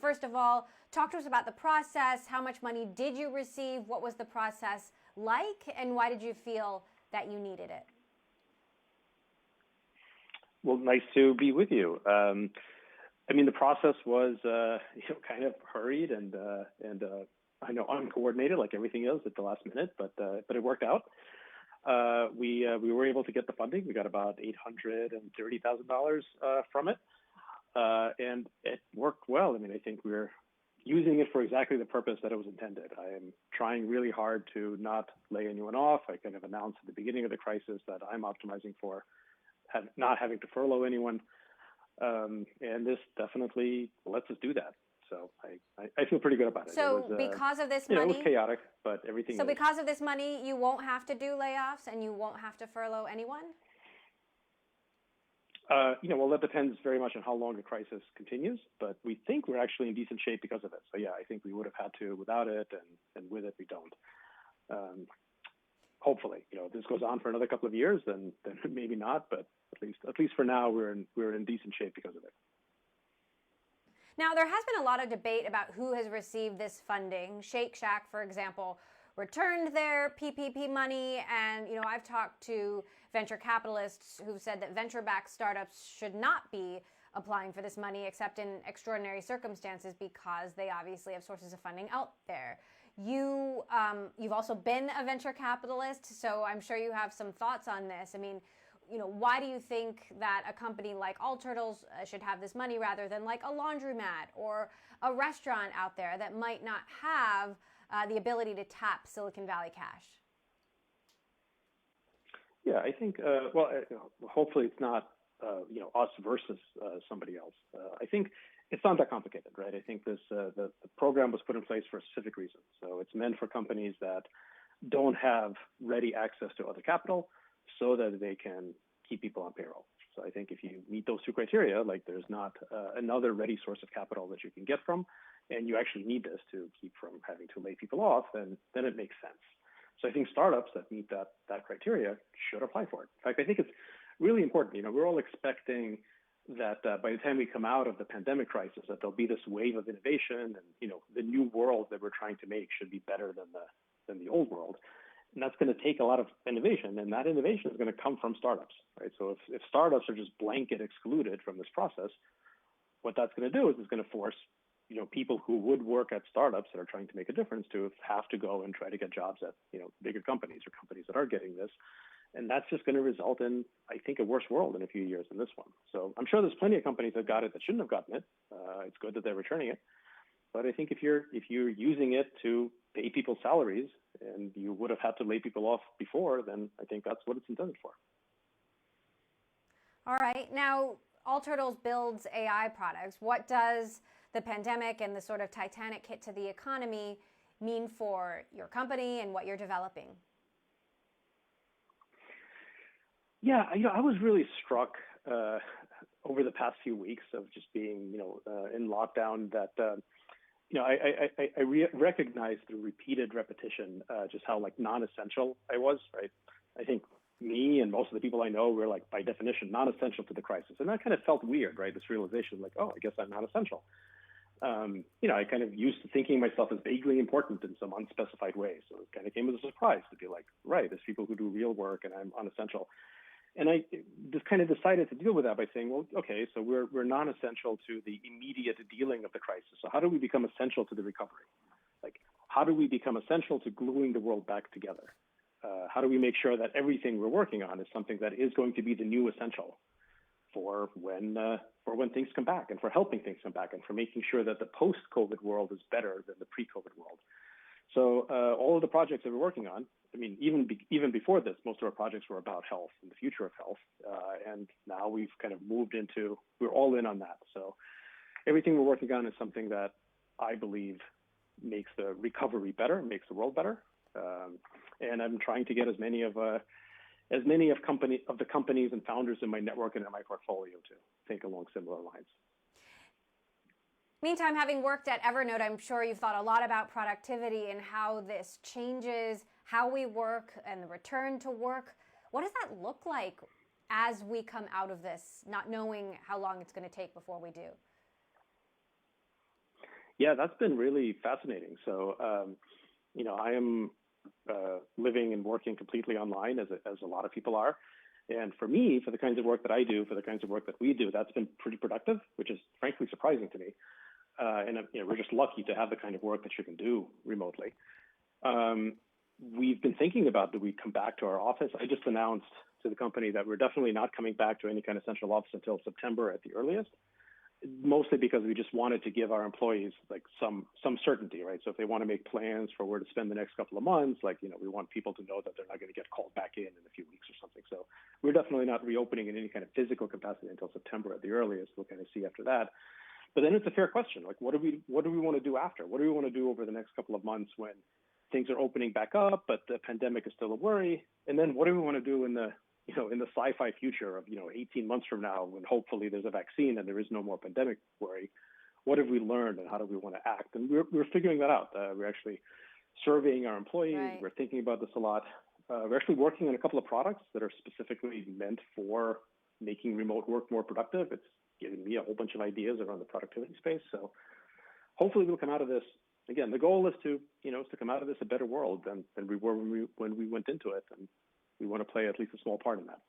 first of all, talk to us about the process. How much money did you receive? What was the process like? And why did you feel that you needed it? Well, nice to be with you. The process was kind of hurried and I know uncoordinated, like everything is at the last minute, but it worked out. We were able to get the funding. We got about $830,000 from it, and it worked well. I think we're using it for exactly the purpose that it was intended. I am trying really hard to not lay anyone off. I kind of announced at the beginning of the crisis that I'm optimizing for not having to furlough anyone, and this definitely lets us do that. So I feel pretty good about it. So it was, because of this money, it was chaotic, but everything. So because of this money, you won't have to do layoffs and you won't have to furlough anyone? Well, that depends very much on how long the crisis continues, but we think we're actually in decent shape because of it. So yeah, I think we would have had to without it, and with it we don't. Hopefully, if this goes on for another couple of years, then maybe not, but at least for now, we're in decent shape because of it. Now, there has been a lot of debate about who has received this funding. Shake Shack, for example, returned their PPP money. And, I've talked to venture capitalists who've said that venture-backed startups should not be applying for this money except in extraordinary circumstances because they obviously have sources of funding out there. You've also been a venture capitalist, so I'm sure you have some thoughts on this. Why do you think that a company like All Turtles should have this money rather than like a laundromat or a restaurant out there that might not have the ability to tap Silicon Valley cash? Yeah, I think, hopefully it's not, us versus somebody else. I think it's not that complicated, right? I think the program was put in place for a specific reason. So it's meant for companies that don't have ready access to other capital, so that they can keep people on payroll. So I think if you meet those two criteria, like there's not another ready source of capital that you can get from, and you actually need this to keep from having to lay people off, then it makes sense. So I think startups that meet that criteria should apply for it. In fact, I think it's really important. We're all expecting that by the time we come out of the pandemic crisis, that there'll be this wave of innovation, and the new world that we're trying to make should be better than the old world. And that's going to take a lot of innovation, and that innovation is going to come from startups, right? So if startups are just blanket excluded from this process, what that's going to do is it's going to force, people who would work at startups that are trying to make a difference to have to go and try to get jobs at, bigger companies or companies that are getting this. And that's just going to result in, I think, a worse world in a few years than this one. So I'm sure there's plenty of companies that got it that shouldn't have gotten it. It's good that they're returning it. But I think if you're using it to pay people's salaries and you would have had to lay people off before, then I think that's what it's intended for. All right. Now, All Turtles builds AI products. What does the pandemic and the sort of Titanic hit to the economy mean for your company and what you're developing? Yeah, I was really struck over the past few weeks of just being, in lockdown that, I recognized through repeated repetition just how non-essential I was, right? I think me and most of the people I know were by definition non-essential to the crisis, and that kind of felt weird, right? This realization, oh, I guess I'm not essential. I kind of used to thinking myself as vaguely important in some unspecified way, so it kind of came as a surprise to be right, there's people who do real work, and I'm unessential. And I just kind of decided to deal with that by saying, well, okay, so we're non-essential to the immediate dealing of the crisis. So how do we become essential to the recovery? How do we become essential to gluing the world back together? How do we make sure that everything we're working on is something that is going to be the new essential for when things come back, and for helping things come back, and for making sure that the post-COVID world is better than the pre-COVID world? So all of the projects that we're working on, even before this, most of our projects were about health and the future of health. And now we've kind of moved into, we're all in on that. So everything we're working on is something that I believe makes the recovery better, makes the world better. And I'm trying to get as many of the companies and founders in my network and in my portfolio to think along similar lines. Meantime, having worked at Evernote, I'm sure you've thought a lot about productivity and how this changes how we work and the return to work. What does that look like as we come out of this, not knowing how long it's going to take before we do? Yeah, that's been really fascinating. So, I am living and working completely online, as a lot of people are. And for me, for the kinds of work that I do, for the kinds of work that we do, that's been pretty productive, which is frankly surprising to me. And we're just lucky to have the kind of work that you can do remotely. We've been thinking about, do we come back to our office? I just announced to the company that we're definitely not coming back to any kind of central office until September at the earliest, mostly because we just wanted to give our employees like some certainty, right? So if they want to make plans for where to spend the next couple of months, we want people to know that they're not going to get called back in a few weeks or something. So we're definitely not reopening in any kind of physical capacity until September at the earliest. We'll kind of see after that. But then it's a fair question. Like, what do we want to do after? What do we want to do over the next couple of months when things are opening back up, but the pandemic is still a worry? And then what do we want to do in the sci-fi future of, 18 months from now, when hopefully there's a vaccine and there is no more pandemic worry? What have we learned and how do we want to act? And we're figuring that out. We're actually surveying our employees. Right. We're thinking about this a lot. We're actually working on a couple of products that are specifically meant for making remote work more productive. It's giving me a whole bunch of ideas around the productivity space. So hopefully we'll come out of this. Again, the goal is to come out of this a better world than we were when we went into it. And we want to play at least a small part in that.